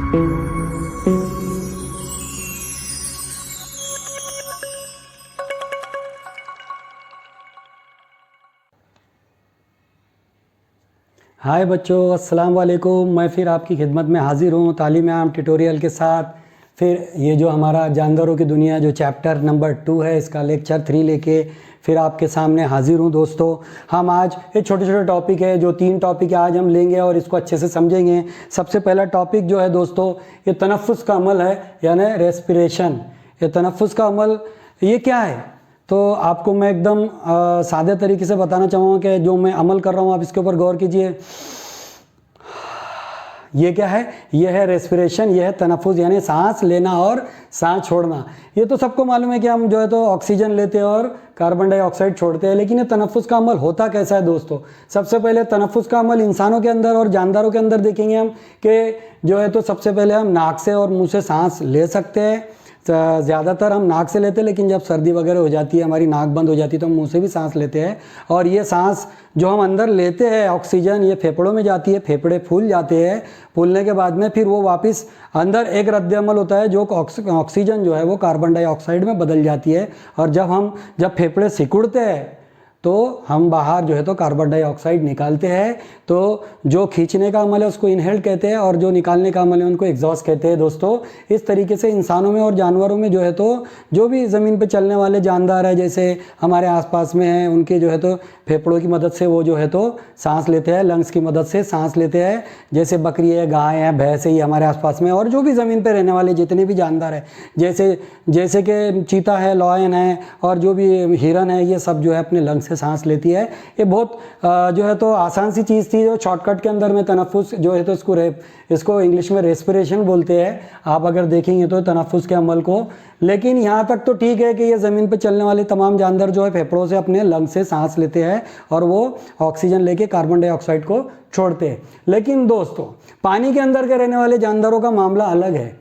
हाय बच्चों, अस्सलाम वालेकुम। मैं फिर आपकी खिदमत में हाज़िर हूँ तालीम ट्यूटोरियल के साथ। फिर ये जो हमारा जानवरों की दुनिया जो चैप्टर नंबर 2 है, इसका लेक्चर 3 लेके फिर आपके सामने हाज़िर हूँ दोस्तों। हम आज ये छोटे छोटे टॉपिक है, जो 3 टॉपिक आज हम लेंगे और इसको अच्छे से समझेंगे। सबसे पहला टॉपिक जो है दोस्तों, ये तनफ़ुस का अमल है, यानी रेस्पिरेशन। ये तनफ़ुस का अमल ये क्या है, तो आपको मैं एकदम सादे तरीके से बताना चाहूँगा कि जो मैं अमल कर रहा हूँ आप इसके ऊपर गौर कीजिए। ये क्या है? ये है रेस्पिरेशन, ये है तनफ़ुस, यानी सांस लेना और सांस छोड़ना। ये तो सबको मालूम है कि हम जो है तो ऑक्सीजन लेते हैं और कार्बन डाइऑक्साइड छोड़ते हैं, लेकिन ये तनफ़ुस का अमल होता कैसा है दोस्तों? सबसे पहले तनफ़ुस का अमल इंसानों के अंदर और जानदारों के अंदर देखेंगे हम कि जो है तो सबसे पहले हम नाक से और मुँह से सांस ले सकते हैं। ज़्यादातर हम नाक से लेते हैं, लेकिन जब सर्दी वगैरह हो जाती है, हमारी नाक बंद हो जाती है, तो हम मुंह से भी सांस लेते हैं। और ये सांस जो हम अंदर लेते हैं ऑक्सीजन, ये फेफड़ों में जाती है, फेफड़े फूल जाते हैं। फूलने के बाद में फिर वो वापस अंदर एक रद्द अमल होता है, जो ऑक्सीजन जो है वो कार्बन डाइऑक्साइड में बदल जाती है। और जब फेफड़े सिकुड़ते हैं तो हम बाहर जो है तो कार्बन डाइऑक्साइड निकालते हैं। तो जो खींचने का अमल है उसको इनहेल कहते हैं, और जो निकालने का अमल है उनको एग्जॉस्ट कहते हैं दोस्तों। इस तरीके से इंसानों में और जानवरों में जो है तो जो भी ज़मीन पे चलने वाले जानदार है, जैसे हमारे आसपास में हैं, उनके जो है तो फेफड़ों की मदद से वो जो है तो सांस लेते हैं, लंग्स की मदद से सांस लेते हैं। जैसे बकरी है, गाय है, भैंस है, ये हमारे आसपास में, और जो भी ज़मीन पर रहने वाले जितने भी जानदार हैं, जैसे कि चीता है, लॉयन है, और जो भी हिरन है, ये सब जो है अपने लंग्स से सांस लेती है। ये बहुत जो है तो आसान सी चीज़ थी, जो शॉर्टकट के अंदर में तनफ़ुस जो है तो इसको इंग्लिश में रेस्पिरेशन बोलते हैं। आप अगर देखेंगे तो तनफ़ुस के अमल को, लेकिन यहाँ तक तो ठीक है कि ये ज़मीन पर चलने वाले तमाम जानवर जो है फेफड़ों से अपने लंग्स से सांस लेते हैं और वो ऑक्सीजन लेके कार्बन डाइऑक्साइड को छोड़ते हैं। लेकिन दोस्तों, पानी के अंदर के रहने वाले जानवरों का मामला अलग है।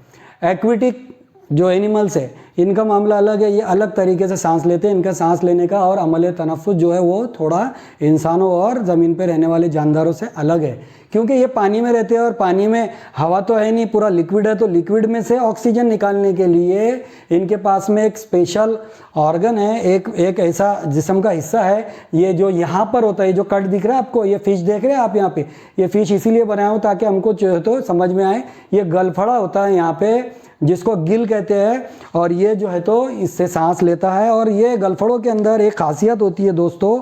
एक्वेटिक जो एनिमल्स है, इनका मामला अलग है। ये अलग तरीके से सांस लेते हैं। इनका सांस लेने का और अमल तनफ़ुस जो है वो थोड़ा इंसानों और ज़मीन पे रहने वाले जानदारों से अलग है, क्योंकि ये पानी में रहते हैं और पानी में हवा तो है नहीं, पूरा लिक्विड है। तो लिक्विड में से ऑक्सीजन निकालने के लिए इनके पास में एक स्पेशल ऑर्गन है, एक ऐसा जिस्म का हिस्सा है, ये जो यहाँ पर होता है, जो कट दिख रहा है आपको, ये फिश देख रहे हैं आप यहाँ पे, ये फिश इसीलिए बनाया हो ताकि हमको जो है तो समझ में आए। ये गलफड़ा होता है यहाँ पे, जिसको गिल कहते हैं, और ये जो है तो इससे सांस लेता है। और ये गलफड़ों के अंदर एक खासियत होती है दोस्तों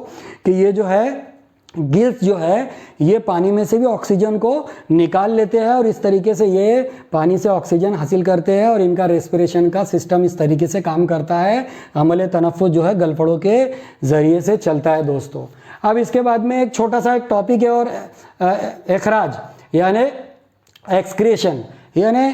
कि ये जो है गिल्स जो है ये पानी में से भी ऑक्सीजन को निकाल लेते हैं, और इस तरीके से ये पानी से ऑक्सीजन हासिल करते हैं, और इनका रेस्पिरेशन का सिस्टम इस तरीके से काम करता है। अमल तनफ़ुस जो है गलफड़ों के ज़रिए से चलता है दोस्तों। अब इसके बाद में एक छोटा सा एक टॉपिक है, और एखराज यानी एक्सक्रीशन, यानी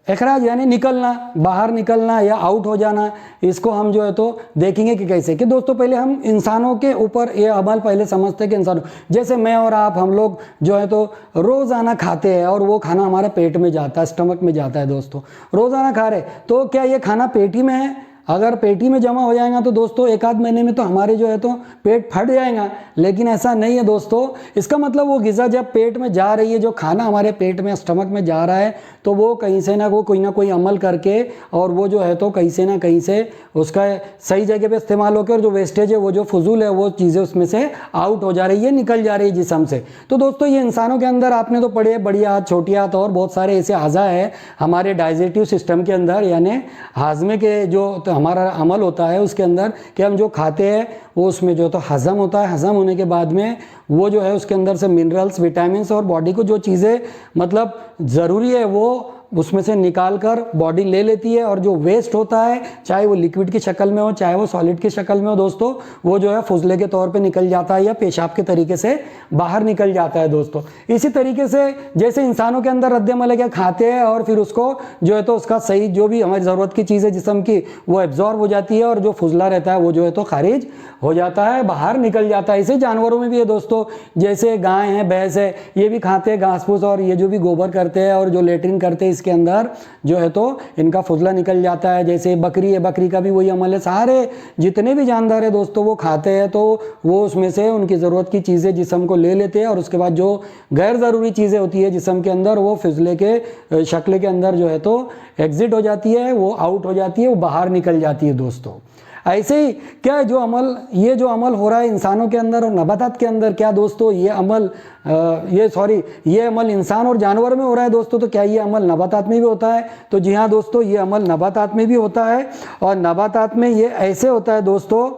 एखराज यानी निकलना, बाहर निकलना या आउट हो जाना। इसको हम जो है तो देखेंगे कि कैसे। कि दोस्तों पहले हम इंसानों के ऊपर ये अमल पहले समझते हैं कि इंसानों, जैसे मैं और आप, हम लोग जो है तो रोज़ाना खाते हैं और वो खाना हमारे पेट में जाता है, स्टमक में जाता है दोस्तों। रोज़ाना खा रहे, तो क्या ये खाना पेट ही में है? अगर पेट ही में जमा हो जाएगा तो दोस्तों एक आध महीने में तो हमारे जो है तो पेट फट जाएगा, लेकिन ऐसा नहीं है दोस्तों। इसका मतलब वो ग़िज़ा जब पेट में जा रही है, जो खाना हमारे पेट में स्टमक में जा रहा है, तो वो कहीं से ना कोई ना कोई अमल करके, और वो जो है तो कहीं से ना कहीं से उसका सही जगह पे इस्तेमाल होकर जो वेस्टेज है, वो जो फजूल है, वो चीज़ें उसमें से आउट हो जा रही है, निकल जा रही है जिस्म से। तो दोस्तों ये इंसानों के अंदर आपने तो पढ़े, बड़ी हाथ, छोटी हाथ, और बहुत सारे ऐसे अज़ा है हमारे डाइजेस्टिव सिस्टम के अंदर, यानी हाजमे के जो हमारा अमल होता है उसके अंदर, कि हम जो खाते हैं वो उसमें जो तो हज़म होता है। हज़म होने के बाद में वो जो है उसके अंदर से मिनरल्स, विटामिन्स और बॉडी को जो चीज़ें मतलब ज़रूरी है वो उसमें से निकाल कर बॉडी ले लेती है, और जो वेस्ट होता है, चाहे वो लिक्विड की शक्ल में हो, चाहे वो सॉलिड की शक्ल में हो दोस्तों, वो जो है फुजले के तौर पे निकल जाता है या पेशाब के तरीके से बाहर निकल जाता है दोस्तों। इसी तरीके से जैसे इंसानों के अंदर रद्द-ए-अमल है, खाते हैं और फिर उसको जो है तो उसका सही जो भी हमारी ज़रूरत की चीज़ है जिस्म की, वो एब्जॉर्ब हो जाती है, और जो फुजला रहता है वो जो है तो खारिज हो जाता है, बाहर निकल जाता है। इसे जानवरों में भी है दोस्तों, जैसे गाय है, भैंस है, ये भी खाते हैं घास फूस, और ये जो भी गोबर करते हैं और जो लेटरिन करते हैं इसके अंदर जो है तो इनका फुजला निकल जाता है। जैसे बकरी है, बकरी का भी वही अमल है, सारे जितने भी जानदार है दोस्तों वो खाते हैं तो वो उसमें से उनकी ज़रूरत की चीज़ें जिस्म को ले लेते हैं और उसके बाद जो गैर ज़रूरी चीज़ें होती है जिस्म के अंदर वो फिजले के शक्ल के अंदर जो है तो एग्जिट हो जाती है, वो आउट हो जाती है, वो बाहर निकल जाती है दोस्तों। ऐसे ही क्या जो अमल, ये जो अमल हो रहा है इंसानों के अंदर और नबातात के अंदर, क्या दोस्तों ये अमल ये अमल इंसान और जानवर में हो रहा है दोस्तों, तो क्या ये अमल नबातात में भी होता है? तो जी हाँ दोस्तों, ये अमल नबातात में भी होता है और नबातात में ये ऐसे होता है दोस्तों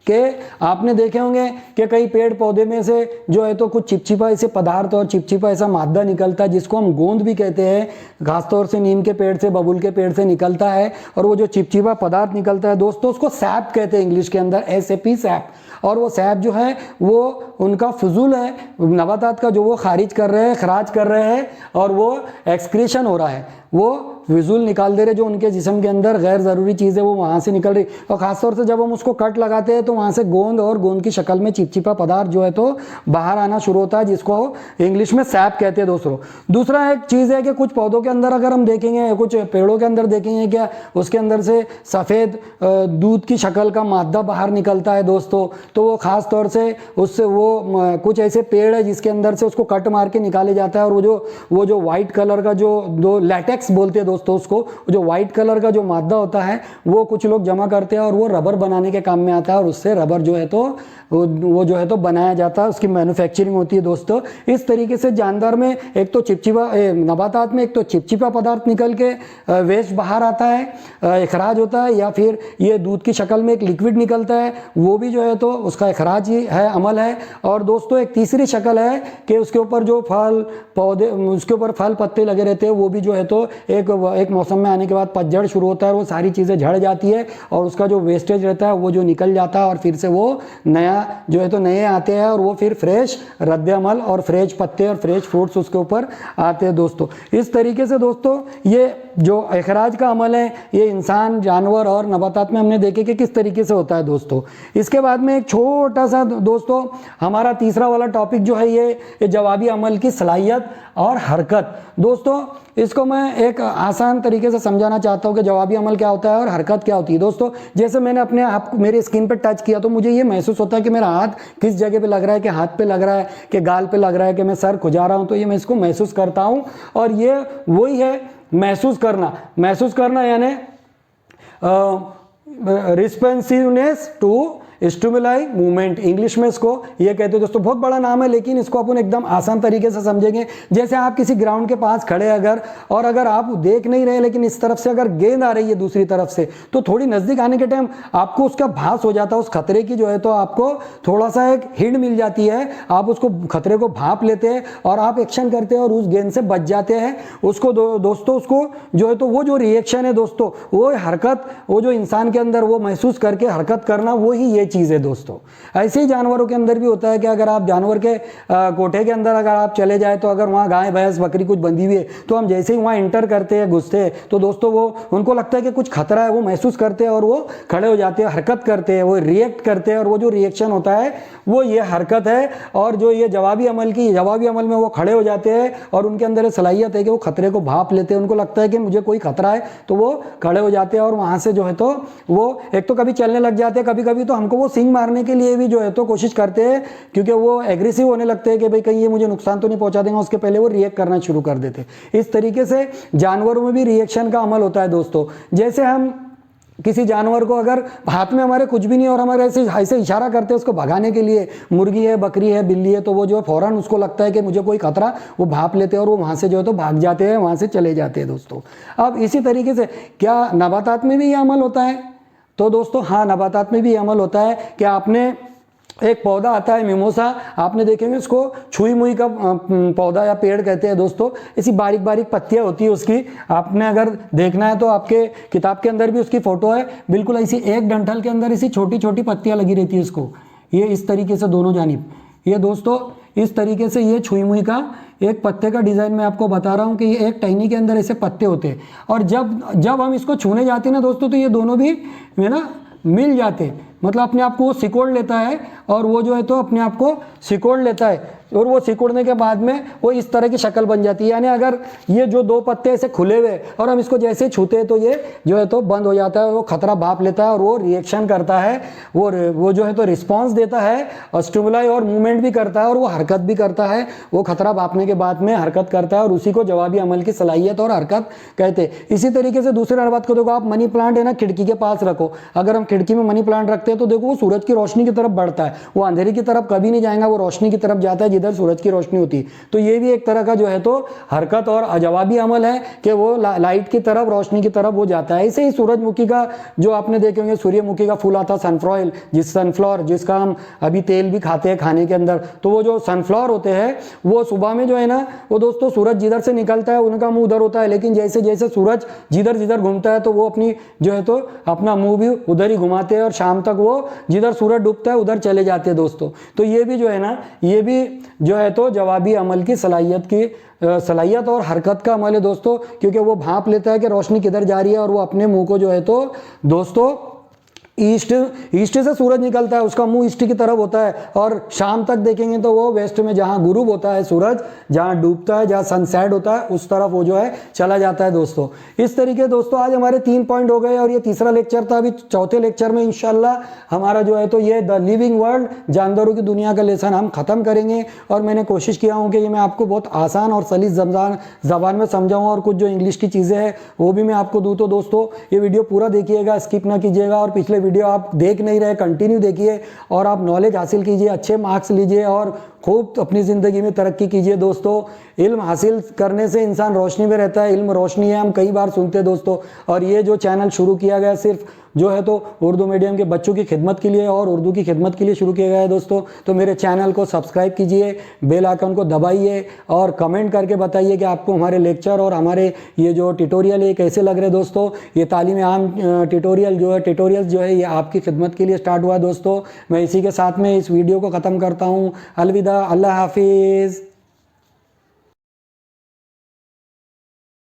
कि आपने देखे होंगे कि कई पेड़ पौधे में से जो है तो कुछ चिपचिपा ऐसे पदार्थ और चिपचिपा ऐसा मादा निकलता है जिसको हम गोंद भी कहते हैं। खासतौर से नीम के पेड़ से, बबूल के पेड़ से निकलता है और वो जो चिपचिपा पदार्थ निकलता है दोस्तों उसको सैप कहते हैं इंग्लिश के अंदर, SAP सैप। और वो सैप जो है वो उनका फजूल है, नबातात का जो वो खारिज कर रहे हैं, खराज कर रहे हैं और वो एक्सक्रीशन हो रहा है, वो विजुअल निकाल दे रहे जो उनके जिस्म के अंदर गैर ज़रूरी चीज़ें वो वहाँ से निकल रही। और ख़ासतौर से जब हम उसको कट लगाते हैं तो वहाँ से गोंद और गोंद की शक्ल में चिपचिपा पदार्थ जो है तो बाहर आना शुरू होता है, जिसको इंग्लिश में सैप कहते हैं दोस्तों। दूसरा एक चीज़ है कि कुछ पौधों के अंदर अगर हम देखेंगे, कुछ पेड़ों के अंदर देखेंगे क्या उसके अंदर से सफ़ेद दूध की शक्ल का मादा बाहर निकलता है दोस्तों। तो वो ख़ास तौर से उससे वो कुछ ऐसे पेड़ है जिसके अंदर से उसको कट मार के निकाले जाता है और वो जो वाइट कलर का जो दो लैटेक्स बोलते हैं दोस्तों उसको, जो वाइट कलर का जो मादा होता है वो कुछ लोग जमा करते हैं और वो रबर बनाने के काम में आता है और उससे रबर जो है तो वो जो है तो बनाया जाता है, उसकी मैन्युफैक्चरिंग होती है दोस्तों। इस तरीके से जानदार में एक तो चिपचिपा, नबातात में एक तो चिपचिपा पदार्थ निकल के वेस्ट बाहर आता है, अखराज होता है, या फिर ये दूध की शक्ल में एक लिक्विड निकलता है, वो भी जो है तो उसका अखराज ही है, अमल है। और दोस्तों एक तीसरी शक्ल है कि उसके ऊपर जो फल पौधे, उसके ऊपर फल पत्ते लगे रहते हैं, वो भी जो है तो एक मौसम में आने के बाद पतझड़ शुरू होता है, वो सारी चीज़ें झड़ जाती है और उसका जो वेस्टेज रहता है वो जो निकल जाता है और फिर से वो नया जो है तो नए आते हैं और वो फिर फ्रेश रद्द-ए-अमल और फ्रेश पत्ते और फ्रेश फ्रूट्स उसके ऊपर आते हैं दोस्तों। इस तरीके से दोस्तों ये जो अखराज का अमल है ये इंसान, जानवर और नबातात में हमने देखे कि किस तरीके से होता है दोस्तों। इसके बाद में एक छोटा सा दोस्तों हमारा तीसरा वाला टॉपिक जो है ये जवाबी अमल की सलाहियत और हरकत। दोस्तों इसको मैं एक आसान तरीके से समझाना चाहता हूँ कि जवाबी अमल क्या होता है और हरकत क्या होती है। दोस्तों जैसे मैंने अपने आप मेरी स्किन पर टच किया तो मुझे ये महसूस होता है कि मेरा हाथ किस जगह पे लग रहा है, कि हाथ पे लग रहा है, कि गाल पे लग रहा है, कि मैं सर खुजा रहा हूँ, तो ये मैं इसको महसूस करता हूँ। और ये वही है महसूस करना यानी responsiveness to stimuli movement, English में इसको ये कहते हैं दोस्तों। बहुत बड़ा नाम है लेकिन इसको अपन एकदम आसान तरीके से समझेंगे। जैसे आप किसी ग्राउंड के पास खड़े अगर आप देख नहीं रहे लेकिन इस तरफ से अगर गेंद आ रही है दूसरी तरफ से, तो थोड़ी नज़दीक आने के टाइम आपको उसका भास हो जाता है, उस खतरे की जो है तो आपको थोड़ा सा एक हिंट मिल जाती है, आप उसको खतरे को भांप लेते हैं और आप एक्शन करते हैं और उस गेंद से बच जाते हैं। उसको दोस्तों उसको जो है तो वो जो रिएक्शन है दोस्तों, वो हरकत, वो जो इंसान के अंदर वो महसूस करके हरकत करना, वो ही ये चीज़ है दोस्तों। ऐसे ही जानवरों के अंदर भी होता है कि अगर आप जानवर के कोठे के अंदर अगर आप चले जाए तो अगर वहाँ गाय भैंस बकरी कुछ बंधी हुई है तो हम जैसे ही वहाँ इंटर करते हैं, घुसते हैं, तो दोस्तों वो उनको लगता है कि कुछ खतरा है, वो महसूस करते हैं और वो खड़े हो जाते हैं, हरकत करते हैं, वो रिएक्ट करते हैं और वो जो रिएक्शन होता है वो ये हरकत है। और जो ये जवाबी अमल में वो खड़े हो जाते हैं और उनके अंदर सलाहियत है कि वो खतरे को भांप लेते हैं, उनको लगता है कि मुझे कोई खतरा है तो वो खड़े हो जाते हैं और वहाँ से जो है तो वो एक तो कभी चलने लग जाते हैं, कभी कभी तो हमको वो सींग मारने के लिए भी जो है तो कोशिश करते हैं, क्योंकि वो एग्रेसिव होने लगते हैं कि भाई कहीं ये मुझे नुकसान तो नहीं पहुंचा देंगे, उसके पहले वो रिएक्ट करना शुरू कर देते हैं। इस तरीके से जानवरों में भी रिएक्शन का अमल होता है दोस्तों। जैसे हम किसी जानवर को अगर हाथ में हमारे कुछ भी नहीं और हमारे ऐसे इशारा करते हैं उसको भगाने के लिए, मुर्गी है, बकरी है, बिल्ली है, तो वो जो है फौरन उसको लगता है कि मुझे कोई खतरा, वो भाप लेते हैं और वो वहाँ से जो है तो भाग जाते हैं, वहाँ से चले जाते हैं दोस्तों। अब इसी तरीके से क्या नबातात में भी ये अमल होता है? तो दोस्तों हाँ, नबातात में भी अमल होता है कि आपने एक पौधा आता है मिमोसा, आपने देखेंगे उसको छुई मुई का पौधा या पेड़ कहते हैं दोस्तों। ऐसी बारीक बारीक पत्तियां होती है उसकी, आपने अगर देखना है तो आपके किताब के अंदर भी उसकी फ़ोटो है। बिल्कुल ऐसी एक डंठल के अंदर ऐसी छोटी छोटी पत्तियां लगी रहती है उसको, ये इस तरीके से दोनों जानिब, ये दोस्तों इस तरीके से ये छुई मुई का एक पत्ते का डिज़ाइन मैं आपको बता रहा हूँ कि ये एक टहनी के अंदर ऐसे पत्ते होते हैं और जब हम इसको छूने जाते हैं ना दोस्तों तो ये दोनों भी है ना मिल जाते, मतलब अपने आप को वो सिकोड़ लेता है और वो जो है तो अपने आप को सिकोड़ लेता है, और वो सिकुड़ने के बाद में वो इस तरह की शक्ल बन जाती है। यानी अगर ये जो 2 पत्ते ऐसे खुले हुए और हम इसको जैसे ही छूते हैं तो ये जो है तो बंद हो जाता है, वो खतरा भाप लेता है और वो रिएक्शन करता है, वो जो है तो रिस्पॉन्स देता है और स्टिमुलाई और मूवमेंट भी करता है और वो हरकत भी करता है। वो खतरा भापने के बाद में हरकत करता है और उसी को जवाबी अमल की सलाहियत और हरकत कहते हैं। इसी तरीके से दूसरे बात को देखो, आप मनी प्लांट है ना खिड़की के पास रखो, अगर हम खिड़की में मनी प्लांट रखते हैं तो देखो वो सूरज की रोशनी की तरफ बढ़ता है, वो अंधेरे की तरफ कभी नहीं जाएगा, वो रोशनी की तरफ जाता है जिधर सूरज की रोशनी होती है। तो ये भी एक तरह का जो है तो हरकत और जवाबी अमल है कि वो लाइट की तरफ, रोशनी की तरफ वो जाता है। ऐसे ही सूरजमुखी का जो आपने देखे होंगे सूर्यमुखी का फूल आता है सनफ्लॉयल, सनफ्लावर जिसका हम अभी तेल भी खाते हैं खाने के अंदर, तो वो जो सनफ्लावर होते हैं वो सुबह में जो है ना वो दोस्तों सूरज जिधर से निकलता है उनका मुंह उधर होता है, लेकिन जैसे जैसे सूरज जिधर जिधर घूमता है तो वो अपनी जो है तो अपना मुंह भी उधर ही घुमाते हैं और शाम तक वो जिधर सूरज डूबता है उधर चले जाते हैं दोस्तों। तो ये भी जो है ना, ये भी जो है तो जवाबी अमल की सलाहियत और हरकत का अमल है दोस्तों, क्योंकि वो भांप लेता है कि रोशनी किधर जा रही है और वो अपने मुंह को जो है तो दोस्तों ईस्ट से सूरज निकलता है, उसका मुंह ईस्ट की तरफ होता है और शाम तक देखेंगे तो वो वेस्ट में जहां गुरूब होता है सूरज, जहां डूबता है, जहां सनसेट होता है उस तरफ वो जो है चला जाता है दोस्तों। इस तरीके दोस्तों आज हमारे 3 पॉइंट हो गए और ये तीसरा लेक्चर था। अभी चौथे लेक्चर में इंशाल्लाह हमारा जो है तो ये द लिविंग वर्ल्ड, जानदारों की दुनिया का लेसन हम खत्म करेंगे। और मैंने कोशिश किया हूँ कि ये मैं आपको बहुत आसान और सलीस ज़बान में समझाऊँ और कुछ जो इंग्लिश की चीज़ें हैं वो भी मैं आपको दूँ। तो दोस्तों ये वीडियो पूरा देखिएगा, स्किप ना कीजिएगा, और पिछले वीडियो आप देख नहीं रहे कंटिन्यू देखिए और आप नॉलेज हासिल कीजिए, अच्छे मार्क्स लीजिए और खूब अपनी ज़िंदगी में तरक्की कीजिए दोस्तों। इल्म हासिल करने से इंसान रोशनी में रहता है, इल्म रोशनी है, हम कई बार सुनते हैं दोस्तों। और ये जो चैनल शुरू किया गया सिर्फ जो है तो उर्दू मीडियम के बच्चों की खिदमत के लिए और उर्दू की खिदमत के लिए शुरू किया गया है दोस्तों। तो मेरे चैनल को सब्सक्राइब कीजिए, बेल आइकन को दबाइए और कमेंट करके बताइए कि आपको हमारे लेक्चर और हमारे ये जो ट्यूटोरियल है कैसे लग रहे हैं दोस्तों। ये तालीम आम ट्यूटोरियल जो है ये आपकी खिदमत के लिए स्टार्ट हुआ है दोस्तों। मैं इसी के साथ में इस वीडियो को ख़त्म करता हूँ। अलविदा, अल्लाह हाफिज़।